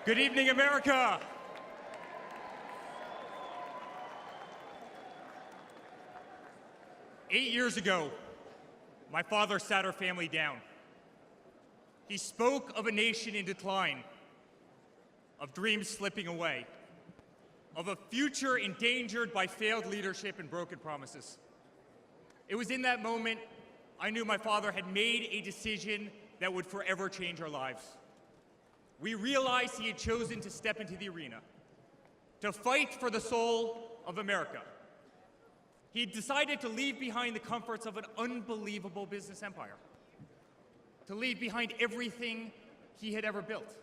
Good evening, America. Eight years ago, my father sat our family down. He spoke of a nation in decline, of dreams slipping away, of a future endangered by failed leadership and broken promises. It was in that moment I knew my father had made a decision that would forever change our lives. We realized he had chosen to step into the arena, to fight for the soul of America. He decided to leave behind the comforts of an unbelievable business empire, to leave behind everything he had ever built,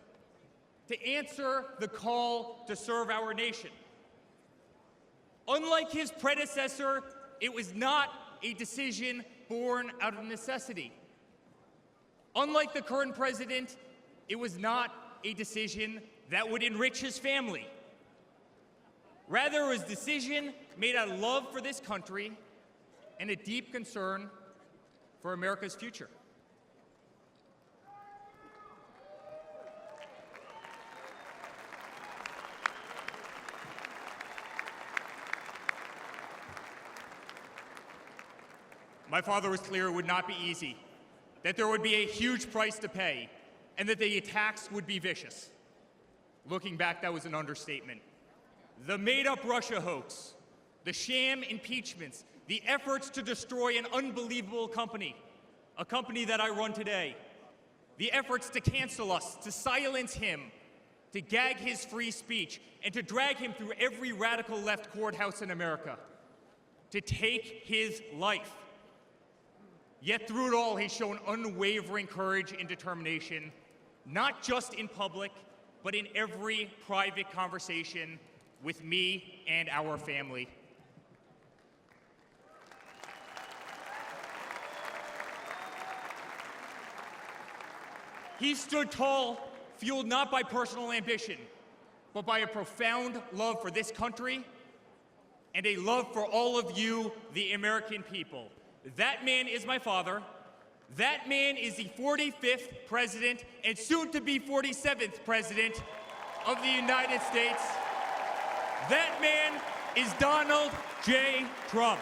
to answer the call to serve our nation. Unlike his predecessor, it was not a decision born out of necessity. Unlike the current president, it was not a decision that would enrich his family. Rather, it was a decision made out of love for this country and a deep concern for America's future. My father was clear it would not be easy, that there would be a huge price to pay, and that the attacks would be vicious. Looking back, that was an understatement. The made-up Russia hoax, the sham impeachments, the efforts to destroy an unbelievable company, a company that I run today, the efforts to cancel us, to silence him, to gag his free speech, and to drag him through every radical left courthouse in America, to take his life. Yet through it all, he's shown unwavering courage and determination, not just in public, but in every private conversation with me and our family. He stood tall, fueled not by personal ambition, but by a profound love for this country and a love for all of you, the American people. That man is my father. That man is the 45th president and soon to be 47th president of the United States. That man is Donald J. Trump.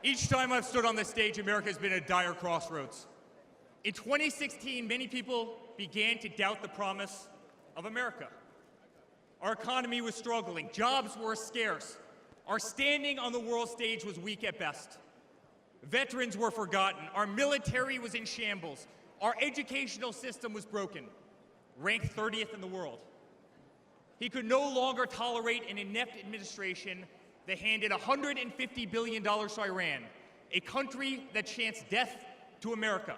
Each time I've stood on this stage, America has been at a dire crossroads. In 2016, many people began to doubt the promise of America. Our economy was struggling, jobs were scarce, our standing on the world stage was weak at best. Veterans were forgotten, our military was in shambles, our educational system was broken, ranked 30th in the world. He could no longer tolerate an inept administration that handed $150 billion to Iran, a country that chants death to America,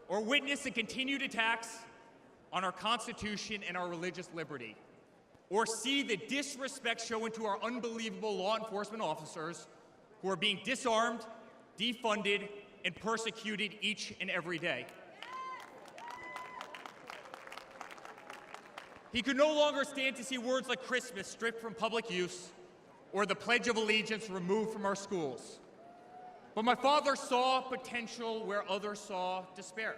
or witness the continued attacks on our Constitution and our religious liberty, or see the disrespect shown to our unbelievable law enforcement officers who are being disarmed, defunded, and persecuted each and every day. He could no longer stand to see words like Christmas stripped from public use, or the Pledge of Allegiance removed from our schools. But my father saw potential where others saw despair.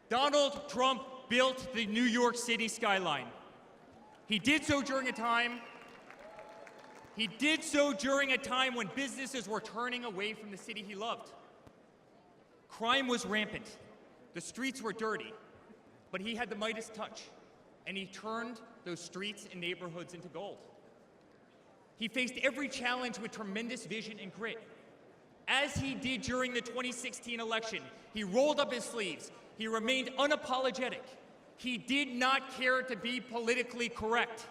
Donald Trump built the New York City skyline. He did so during a time when businesses were turning away from the city he loved. Crime was rampant. The streets were dirty. But he had the Midas touch, and he turned those streets and neighborhoods into gold. He faced every challenge with tremendous vision and grit. As he did during the 2016 election, he rolled up his sleeves. He remained unapologetic. He did not care to be politically correct.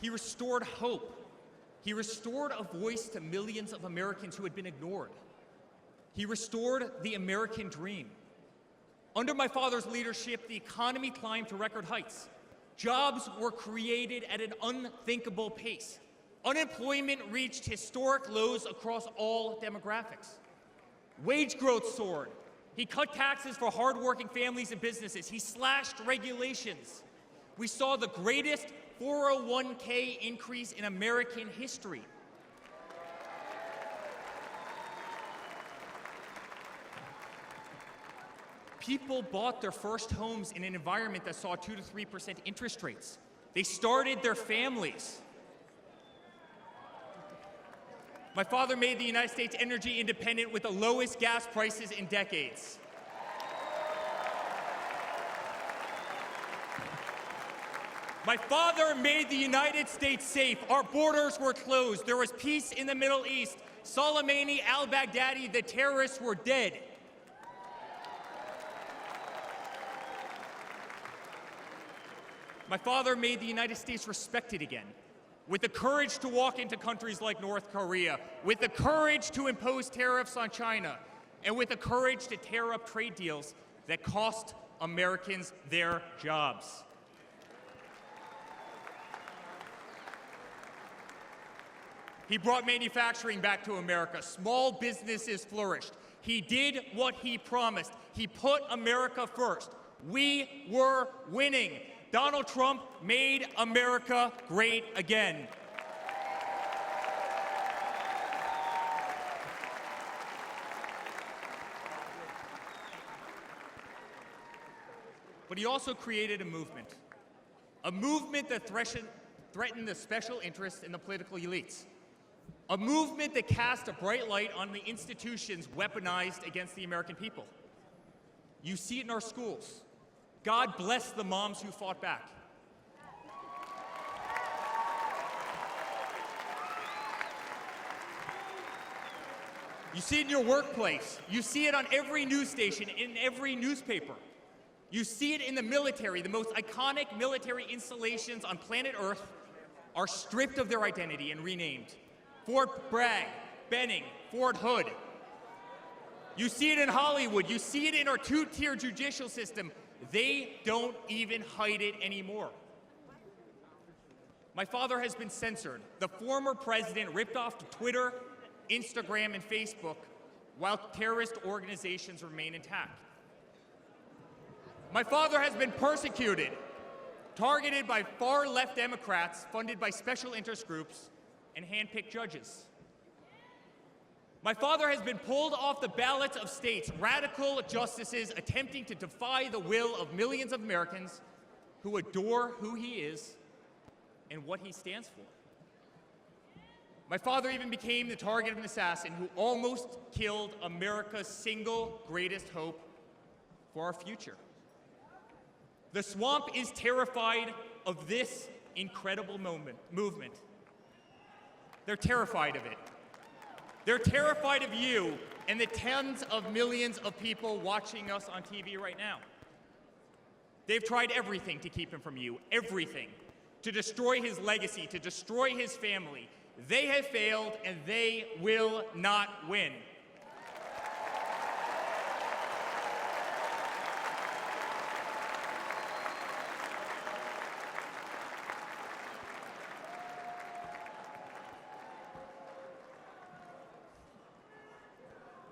He restored hope. He restored a voice to millions of Americans who had been ignored. He restored the American dream. Under my father's leadership, the economy climbed to record heights. Jobs were created at an unthinkable pace. Unemployment reached historic lows across all demographics. Wage growth soared. He cut taxes for hardworking families and businesses. He slashed regulations. We saw the greatest 401k increase in American history. People bought their first homes in an environment that saw 2 to 3% interest rates. They started their families. My father made the United States energy independent with the lowest gas prices in decades. My father made the United States safe. Our borders were closed. There was peace in the Middle East. Soleimani, al-Baghdadi, the terrorists were dead. My father made the United States respected again, with the courage to walk into countries like North Korea, with the courage to impose tariffs on China, and with the courage to tear up trade deals that cost Americans their jobs. He brought manufacturing back to America. Small businesses flourished. He did what he promised. He put America first. We were winning. Donald Trump made America great again. But he also created a movement that threatened the special interests in the political elites. A movement that cast a bright light on the institutions weaponized against the American people. You see it in our schools. God bless the moms who fought back. You see it in your workplace. You see it on every news station, in every newspaper. You see it in the military. The most iconic military installations on planet Earth are stripped of their identity and renamed. Fort Bragg, Benning, Fort Hood. You see it in Hollywood. You see it in our two-tier judicial system. They don't even hide it anymore. My father has been censored. The former president ripped off Twitter, Instagram, and Facebook, while terrorist organizations remain intact. My father has been persecuted, targeted by far-left Democrats, funded by special interest groups, and hand-picked judges. My father has been pulled off the ballots of states, radical justices attempting to defy the will of millions of Americans who adore who he is and what he stands for. My father even became the target of an assassin who almost killed America's single greatest hope for our future. The swamp is terrified of this incredible movement. They're terrified of it. They're terrified of you and the tens of millions of people watching us on TV right now. They've tried everything to keep him from you, everything, to destroy his legacy, to destroy his family. They have failed, and they will not win.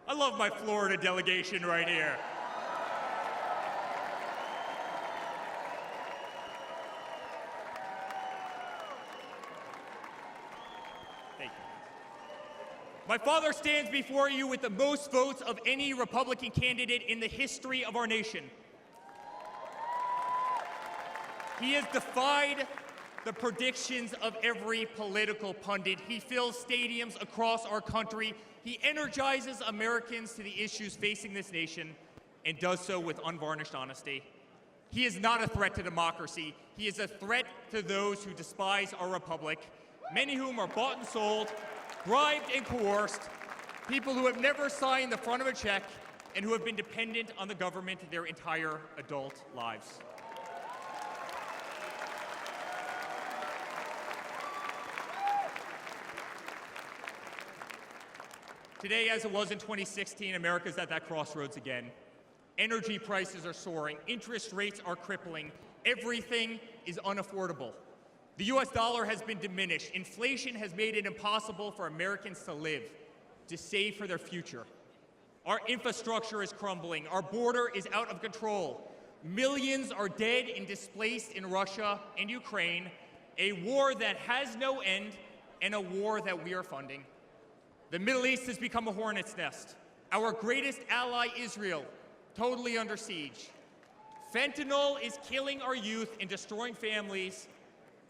I love my Florida delegation right here. Thank you. My father stands before you with the most votes of any Republican candidate in the history of our nation. He has defied the predictions of every political pundit. He fills stadiums across our country. He energizes Americans to the issues facing this nation and does so with unvarnished honesty. He is not a threat to democracy. He is a threat to those who despise our republic, many whom are bought and sold, bribed and coerced, people who have never signed the front of a check and who have been dependent on the government their entire adult lives. Today, as it was in 2016, America's at that crossroads again. Energy prices are soaring, interest rates are crippling, everything is unaffordable. The US dollar has been diminished, inflation has made it impossible for Americans to live, to save for their future. Our infrastructure is crumbling, our border is out of control. Millions are dead and displaced in Russia and Ukraine, a war that has no end and a war that we are funding. The Middle East has become a hornet's nest. Our greatest ally, Israel, totally under siege. Fentanyl is killing our youth and destroying families,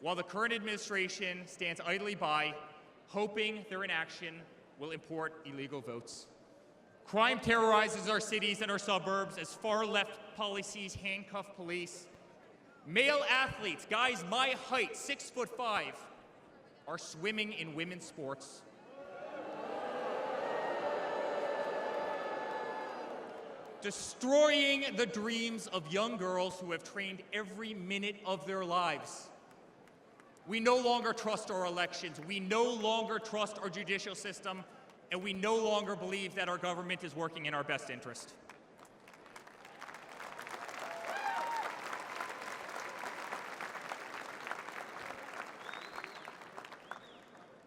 while the current administration stands idly by, hoping their inaction will import illegal votes. Crime terrorizes our cities and our suburbs as far-left policies handcuff police. Male athletes, guys my height, 6'5", are swimming in women's sports. Destroying the dreams of young girls who have trained every minute of their lives. We no longer trust our elections, we no longer trust our judicial system, and we no longer believe that our government is working in our best interest.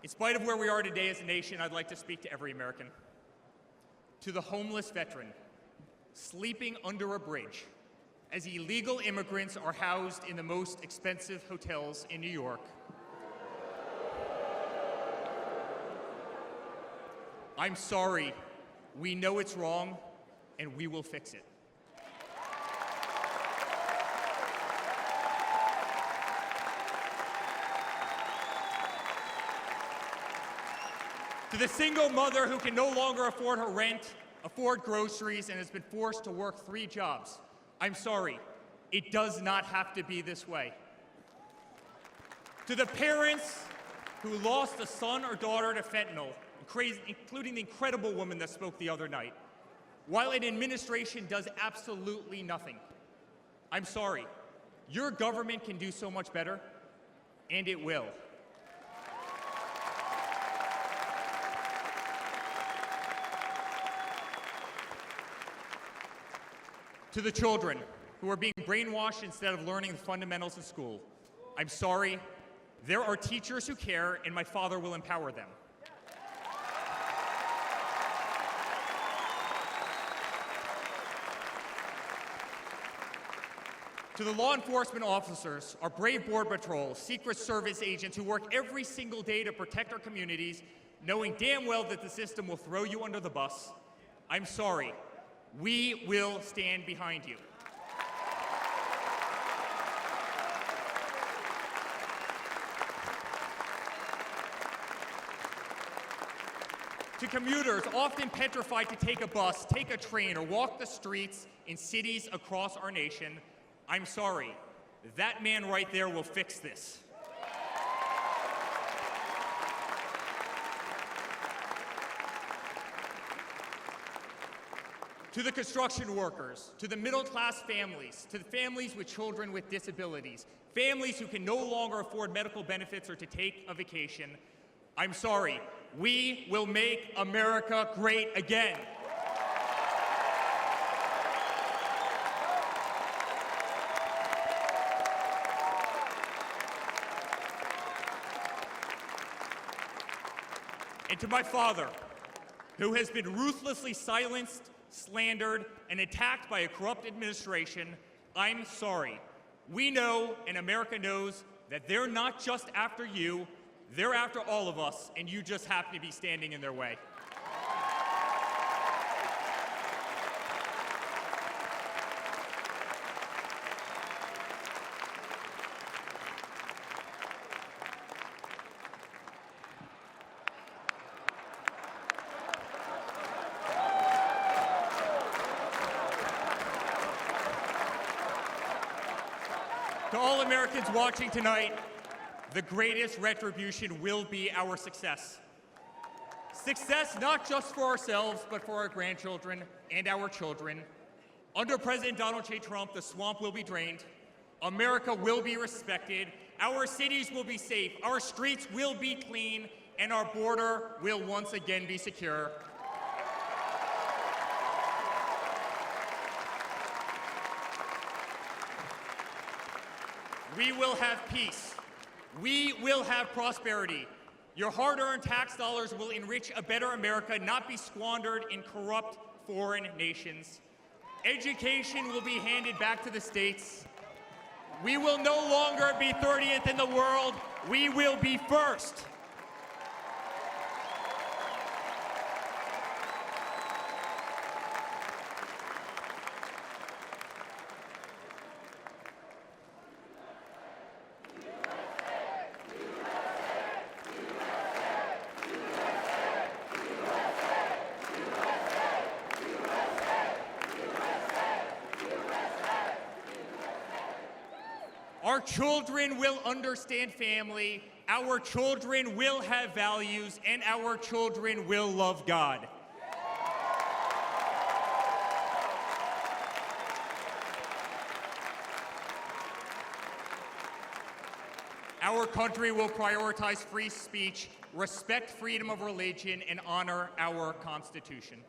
In spite of where we are today as a nation, I'd like to speak to every American. To the homeless veteran sleeping under a bridge as illegal immigrants are housed in the most expensive hotels in New York. I'm sorry. We know it's wrong, and we will fix it. To the single mother who can no longer afford her rent, afford groceries, and has been forced to work 3 jobs, I'm sorry. It does not have to be this way. To the parents who lost a son or daughter to fentanyl, including the incredible woman that spoke the other night, while an administration does absolutely nothing, I'm sorry. Your government can do so much better, and it will. To the children who are being brainwashed instead of learning the fundamentals in school, I'm sorry. There are teachers who care, and my father will empower them. To the law enforcement officers, our brave Border Patrol, Secret Service agents who work every single day to protect our communities, knowing damn well that the system will throw you under the bus, I'm sorry. We will stand behind you. To commuters often petrified to take a bus, take a train, or walk the streets in cities across our nation, I'm sorry. That man right there will fix this. To the construction workers, to the middle-class families, to the families with children with disabilities, families who can no longer afford medical benefits or to take a vacation, I'm sorry. We will make America great again. And to my father, who has been ruthlessly silenced, slandered, and attacked by a corrupt administration, I'm sorry. We know, and America knows, that they're not just after you, they're after all of us, and you just happen to be standing in their way. To all Americans watching tonight, the greatest retribution will be our success. Success not just for ourselves, but for our grandchildren and our children. Under President Donald J. Trump, the swamp will be drained. America will be respected. Our cities will be safe. Our streets will be clean. And our border will once again be secure. We will have peace. We will have prosperity. Your hard-earned tax dollars will enrich a better America, not be squandered in corrupt foreign nations. Education will be handed back to the states. We will no longer be 30th in the world. We will be first. Our children will understand family, our children will have values, and our children will love God. Our country will prioritize free speech, respect freedom of religion, and honor our Constitution.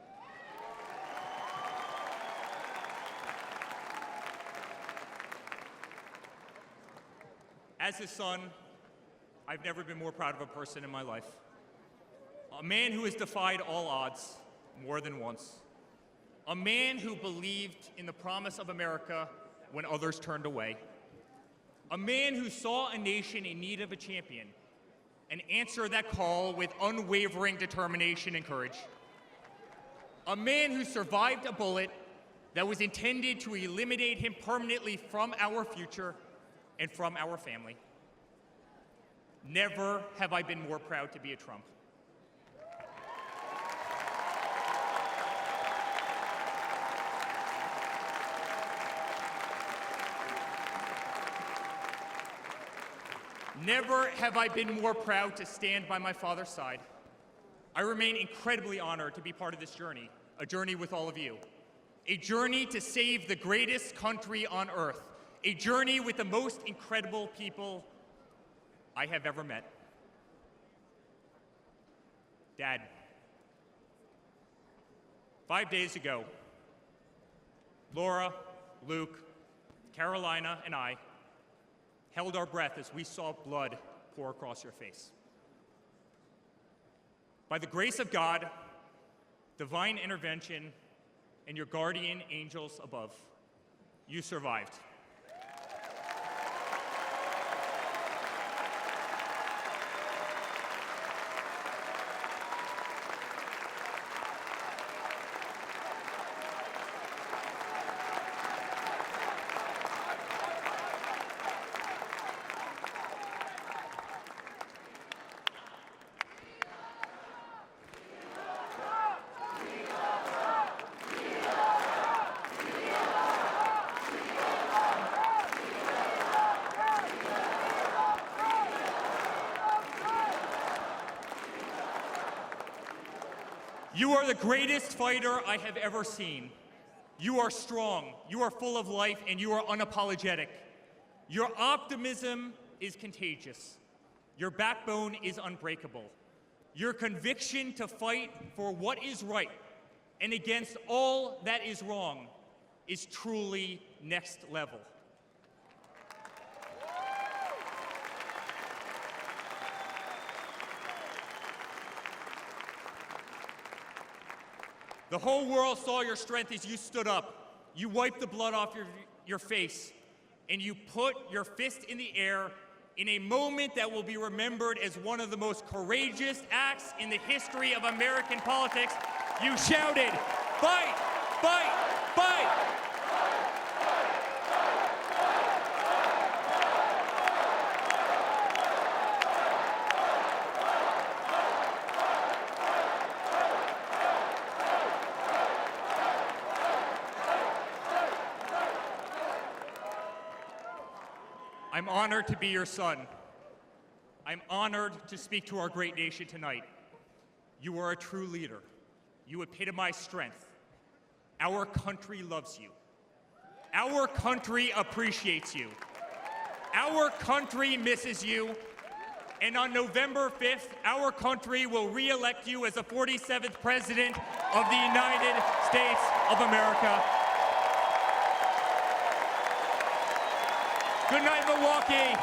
As his son, I've never been more proud of a person in my life. A man who has defied all odds more than once. A man who believed in the promise of America when others turned away. A man who saw a nation in need of a champion and answered that call with unwavering determination and courage. A man who survived a bullet that was intended to eliminate him permanently from our future and from our family. Never have I been more proud to be a Trump. Never have I been more proud to stand by my father's side. I remain incredibly honored to be part of this journey, a journey with all of you, a journey to save the greatest country on earth, a journey with the most incredible people I have ever met. Dad, 5 days ago, Laura, Luke, Carolina, and I held our breath as we saw blood pour across your face. By the grace of God, divine intervention, and your guardian angels above, you survived. You are the greatest fighter I have ever seen. You are strong, you are full of life, and you are unapologetic. Your optimism is contagious. Your backbone is unbreakable. Your conviction to fight for what is right and against all that is wrong is truly next level. The whole world saw your strength as you stood up. You wiped the blood off your face, and you put your fist in the air in a moment that will be remembered as one of the most courageous acts in the history of American politics. You shouted, "Fight! Fight! Fight!" I'm honored to be your son. I'm honored to speak to our great nation tonight. You are a true leader. You epitomize strength. Our country loves you. Our country appreciates you. Our country misses you. And on November 5th, our country will re-elect you as the 47th President of the United States of America. Good night, Milwaukee.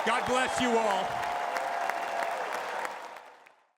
God bless you all.